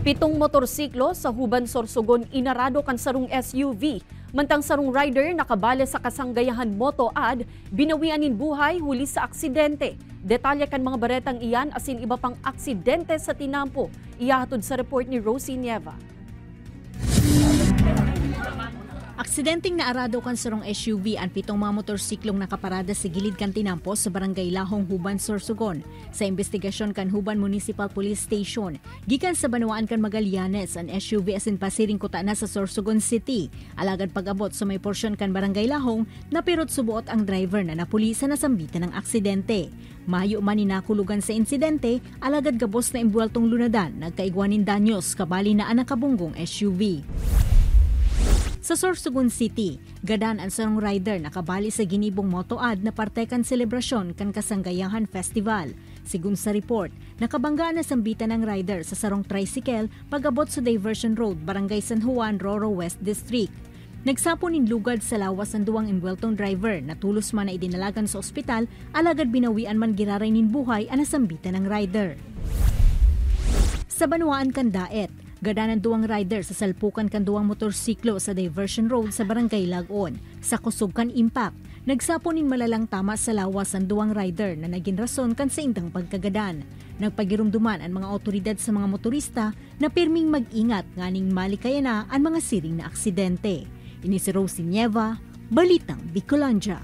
Pitong motorsiklo sa Huban, Sorsogon inarado kan sarong SUV. Mantang sarong rider nakabale sa kasanggayahan moto-ad, binawianin buhay huli sa aksidente. Detalye kan mga baretang iyan asin iba pang aksidente sa tinampo. Iyahatod sa report ni Rosie Nieva. Aksidenteng naarado kan sarong SUV ang pitong mga motorsiklong nakaparada sa gilid kan tinampo sa barangay Lahong, Huban, Sorsogon. Sa investigasyon kan Huban Municipal Police Station, gikan sa Banwaan kan Magallanes ang SUV asin pasiring kuta na sa Sorsogon City. Alagad pag-abot sa may porsyon kan barangay Lahong, napirot subuot ang driver na napulisa na sambitan ng aksidente. Mayo man inakulugan sa insidente, alagad gabos na imbuwaltong lunadan, nagkaigwanin danyos kabali na ang nakabunggong SUV. Sa Sorsogon City, gadan ang sarong rider nakabali sa ginibong moto-ad na partekan selebrasyon kan Kasanggayahan Festival. Sigun sa report, nakabangga na sambitan ng rider sa sarong tricycle pag-abot sa Diversion Road, Barangay San Juan, Roro West District. Nagsapon lugad sa lawas ang duwang imbueltong driver na tulos man na idinalagan sa ospital, alagad binawian man giraray nin buhay ang nasambitan ng rider. Sa Banwaan kan Daet, gadanan duwang rider sa salpukan kan duwang motorsiklo sa Diversion Road sa Barangay Lagon. Sa kusog kan impact, nagsaponin malalang tama sa lawas ang duwang rider na naging rason kan sa indang pagkagadan. Nagpagirumduman ang mga otoridad sa mga motorista na pirming mag-ingat nganing malikaya na ang mga siring na aksidente. Ini si Rosie Nieva, Balitang Bicolandia.